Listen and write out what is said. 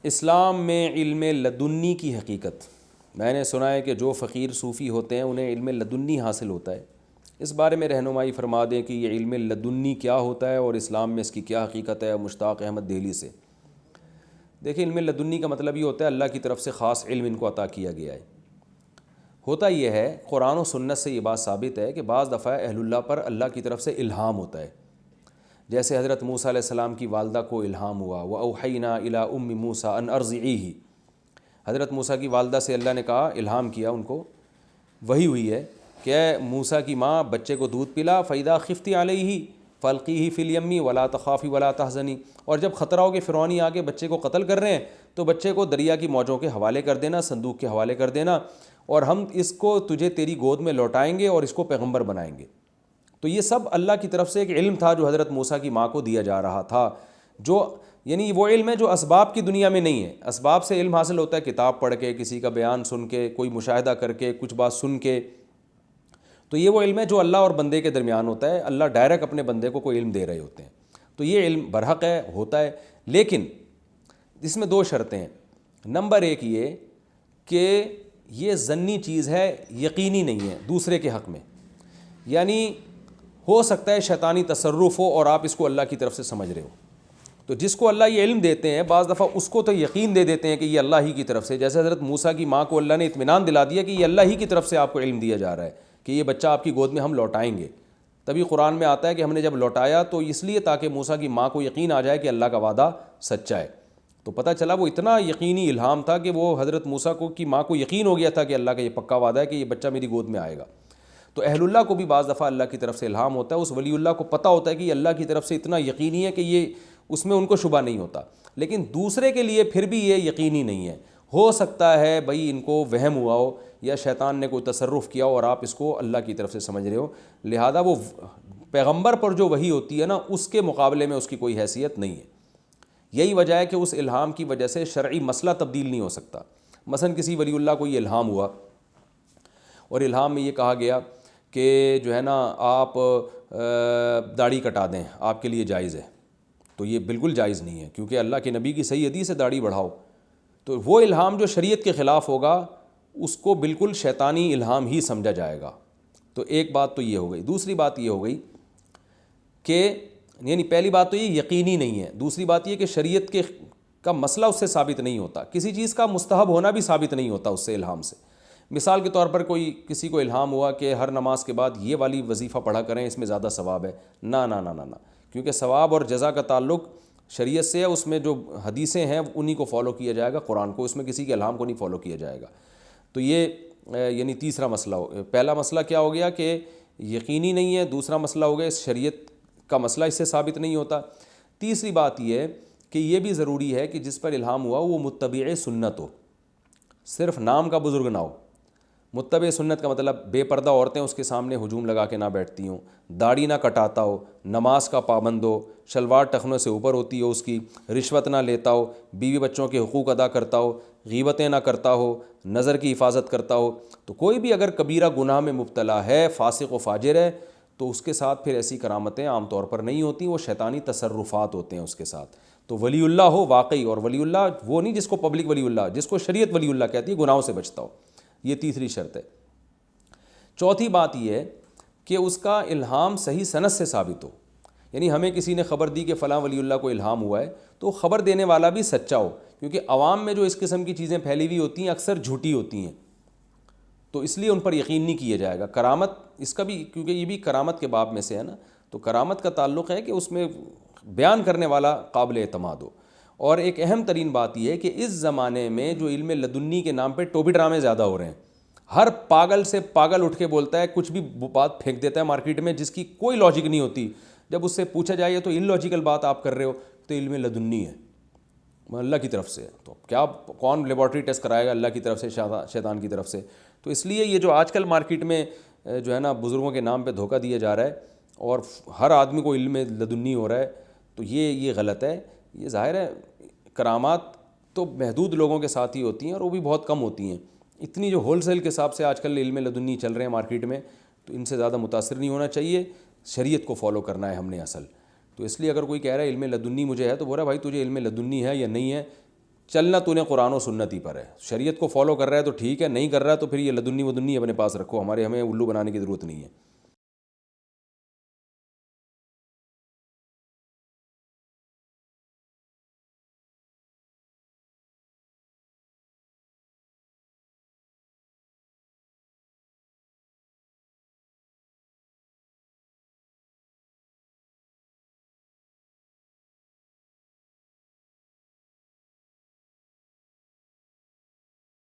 اسلام میں علم لدنی کی حقیقت، میں نے سنا ہے کہ جو فقیر صوفی ہوتے ہیں انہیں علم لدنی حاصل ہوتا ہے، اس بارے میں رہنمائی فرما دیں کہ یہ علم لدنی کیا ہوتا ہے اور اسلام میں اس کی کیا حقیقت ہے۔ مشتاق احمد دہلی سے۔ دیکھیں، علم لدنی کا مطلب یہ ہوتا ہے اللہ کی طرف سے خاص علم ان کو عطا کیا گیا ہے۔ ہوتا یہ ہے، قرآن و سنت سے یہ بات ثابت ہے کہ بعض دفعہ اہل اللہ پر اللہ کی طرف سے الہام ہوتا ہے، جیسے حضرت موسیٰ علیہ السلام کی والدہ کو الہام ہوا، وَأَوْحَيْنَا إِلَىٰ أُمِّ مُوسَىٰ أَنْ أَرْضِعِيهِ، حضرت موسیٰ کی والدہ سے اللہ نے کہا، الہام کیا ان کو، وہی ہوئی ہے کہ اے موسیٰ کی ماں بچے کو دودھ پلا، فَإِذَا خِفْتِ عَلَيْهِ فَأَلْقِيهِ فِي الْيَمِّ وَلَا تَخَافِي وَلَا تَحْزَنِي، اور جب خطرہ ہو کہ فرعونی آگے بچے کو قتل کر رہے ہیں تو بچے کو دریا کی موجوں کے حوالے کر دینا، صندوق کے حوالے کر دینا، اور ہم اس کو تجھے تیری گود میں لوٹائیں گے اور اس کو پیغمبر بنائیں گے۔ تو یہ سب اللہ کی طرف سے ایک علم تھا جو حضرت موسیٰ کی ماں کو دیا جا رہا تھا، جو یعنی وہ علم ہے جو اسباب کی دنیا میں نہیں ہے۔ اسباب سے علم حاصل ہوتا ہے کتاب پڑھ کے، کسی کا بیان سن کے، کوئی مشاہدہ کر کے، کچھ بات سن کے۔ تو یہ وہ علم ہے جو اللہ اور بندے کے درمیان ہوتا ہے، اللہ ڈائریکٹ اپنے بندے کو کوئی علم دے رہے ہوتے ہیں، تو یہ علم برحق ہے، ہوتا ہے، لیکن اس میں دو شرطیں ہیں۔ نمبر ایک یہ کہ یہ ظنی چیز ہے، یقینی نہیں ہے دوسرے کے حق میں، یعنی ہو سکتا ہے شیطانی تصرف ہو اور آپ اس کو اللہ کی طرف سے سمجھ رہے ہو۔ تو جس کو اللہ یہ علم دیتے ہیں بعض دفعہ اس کو تو یقین دے دیتے ہیں کہ یہ اللہ ہی کی طرف سے، جیسے حضرت موسیٰ کی ماں کو اللہ نے اطمینان دلا دیا کہ یہ اللہ ہی کی طرف سے آپ کو علم دیا جا رہا ہے کہ یہ بچہ آپ کی گود میں ہم لوٹائیں گے۔ تبھی قرآن میں آتا ہے کہ ہم نے جب لوٹایا تو اس لیے تاکہ موسیٰ کی ماں کو یقین آ جائے کہ اللہ کا وعدہ سچا ہے۔ تو پتہ چلا وہ اتنا یقینی الہام تھا کہ وہ حضرت موسیٰ کی ماں کو یقین ہو گیا تھا کہ اللہ کا یہ پکا وعدہ ہے کہ یہ بچہ میری گود میں آئے گا۔ تو اہل اللہ کو بھی بعض دفعہ اللہ کی طرف سے الہام ہوتا ہے، اس ولی اللہ کو پتہ ہوتا ہے کہ یہ اللہ کی طرف سے اتنا یقینی ہے کہ یہ اس میں ان کو شبہ نہیں ہوتا، لیکن دوسرے کے لیے پھر بھی یہ یقینی نہیں ہے۔ ہو سکتا ہے بھئی ان کو وہم ہوا ہو یا شیطان نے کوئی تصرف کیا ہو اور آپ اس کو اللہ کی طرف سے سمجھ رہے ہو، لہذا وہ پیغمبر پر جو وحی ہوتی ہے نا اس کے مقابلے میں اس کی کوئی حیثیت نہیں ہے۔ یہی وجہ ہے کہ اس الہام کی وجہ سے شرعی مسئلہ تبدیل نہیں ہو سکتا۔ مثلا کسی ولی اللہ کو یہ الہام ہوا اور الہام میں یہ کہا گیا کہ جو ہے نا آپ داڑھی کٹا دیں، آپ کے لیے جائز ہے، تو یہ بالکل جائز نہیں ہے، کیونکہ اللہ کے نبی کی صحیح حدیث سے داڑھی بڑھاؤ۔ تو وہ الہام جو شریعت کے خلاف ہوگا اس کو بالکل شیطانی الہام ہی سمجھا جائے گا۔ تو ایک بات تو یہ ہو گئی۔ دوسری بات یہ ہو گئی کہ یعنی پہلی بات تو یہ یقینی نہیں ہے، دوسری بات یہ کہ شریعت کا مسئلہ اس سے ثابت نہیں ہوتا، کسی چیز کا مستحب ہونا بھی ثابت نہیں ہوتا اس سے الہام سے۔ مثال کے طور پر کسی کو الہام ہوا کہ ہر نماز کے بعد یہ والی وظیفہ پڑھا کریں، اس میں زیادہ ثواب ہے، نہ نہ نہ نہ نہ، کیونکہ ثواب اور جزا کا تعلق شریعت سے ہے، اس میں جو حدیثیں ہیں انہی کو فالو کیا جائے گا، قرآن کو، اس میں کسی کے الہام کو نہیں فالو کیا جائے گا۔ تو یہ یعنی تیسرا مسئلہ پہلا مسئلہ کیا ہو گیا کہ یقینی نہیں ہے، دوسرا مسئلہ ہو گیا شریعت کا مسئلہ اس سے ثابت نہیں ہوتا۔ تیسری بات یہ ہے کہ یہ بھی ضروری ہے کہ جس پر الہام ہوا وہ متبع سنت ہو، صرف نام کا بزرگ نہ ہو۔ متبع سنت کا مطلب بے پردہ عورتیں اس کے سامنے ہجوم لگا کے نہ بیٹھتی ہوں، داڑھی نہ کٹاتا ہو، نماز کا پابند ہو، شلوار ٹخنوں سے اوپر ہوتی ہو اس کی، رشوت نہ لیتا ہو، بیوی بچوں کے حقوق ادا کرتا ہو، غیبتیں نہ کرتا ہو، نظر کی حفاظت کرتا ہو۔ تو کوئی بھی اگر کبیرہ گناہ میں مبتلا ہے، فاسق و فاجر ہے، تو اس کے ساتھ پھر ایسی کرامتیں عام طور پر نہیں ہوتی، وہ شیطانی تصرفات ہوتے ہیں اس کے ساتھ۔ تو ولی اللہ ہو واقعی، اور ولی اللہ وہ نہیں جس کو پبلک ولی اللہ، جس کو شریعت ولی اللہ کہتی ہے، گناہوں سے بچتا ہو، یہ تیسری شرط ہے۔ چوتھی بات یہ ہے کہ اس کا الہام صحیح سند سے ثابت ہو، یعنی ہمیں کسی نے خبر دی کہ فلاں ولی اللہ کو الہام ہوا ہے تو خبر دینے والا بھی سچا ہو، کیونکہ عوام میں جو اس قسم کی چیزیں پھیلی ہوئی ہوتی ہیں اکثر جھوٹی ہوتی ہیں، تو اس لیے ان پر یقین نہیں کیا جائے گا۔ کرامت اس کا بھی، کیونکہ یہ بھی کرامت کے باب میں سے ہے نا، تو کرامت کا تعلق ہے کہ اس میں بیان کرنے والا قابل اعتماد ہو۔ اور ایک اہم ترین بات یہ ہے کہ اس زمانے میں جو علم لدنی کے نام پہ ٹوپی ڈرامے زیادہ ہو رہے ہیں، ہر پاگل سے پاگل اٹھ کے بولتا ہے، کچھ بھی بات پھینک دیتا ہے مارکیٹ میں جس کی کوئی لاجک نہیں ہوتی، جب اس سے پوچھا جائے تو ان لاجیکل بات آپ کر رہے ہو، تو علم لدنی ہے، اللہ کی طرف سے ہے، تو کیا کون لیبارٹری ٹیسٹ کرائے گا اللہ کی طرف سے شیطان کی طرف سے؟ تو اس لیے یہ جو آج کل مارکیٹ میں جو ہے نا بزرگوں کے نام پہ دھوکہ دیا جا رہا ہے اور ہر آدمی کو علم لدنی ہو رہا ہے، تو یہ غلط ہے۔ یہ ظاہر ہے کرامات تو محدود لوگوں کے ساتھ ہی ہوتی ہیں اور وہ بھی بہت کم ہوتی ہیں، اتنی جو ہول سیل کے حساب سے آج کل علم لدنی چل رہے ہیں مارکیٹ میں، تو ان سے زیادہ متاثر نہیں ہونا چاہیے، شریعت کو فالو کرنا ہے ہم نے اصل۔ تو اس لیے اگر کوئی کہہ رہا ہے علم لدنی مجھے ہے، تو بول رہا ہے بھائی تجھے علم لدنی ہے یا نہیں ہے، چلنا تو نے قرآن و سنت ہی پر ہے. شریعت کو فالو کر رہا ہے تو ٹھیک ہے, نہیں کر رہا ہے تو پھر یہ لدنی ودنی اپنے پاس رکھو, ہمیں الو بنانے کی ضرورت نہیں ہے.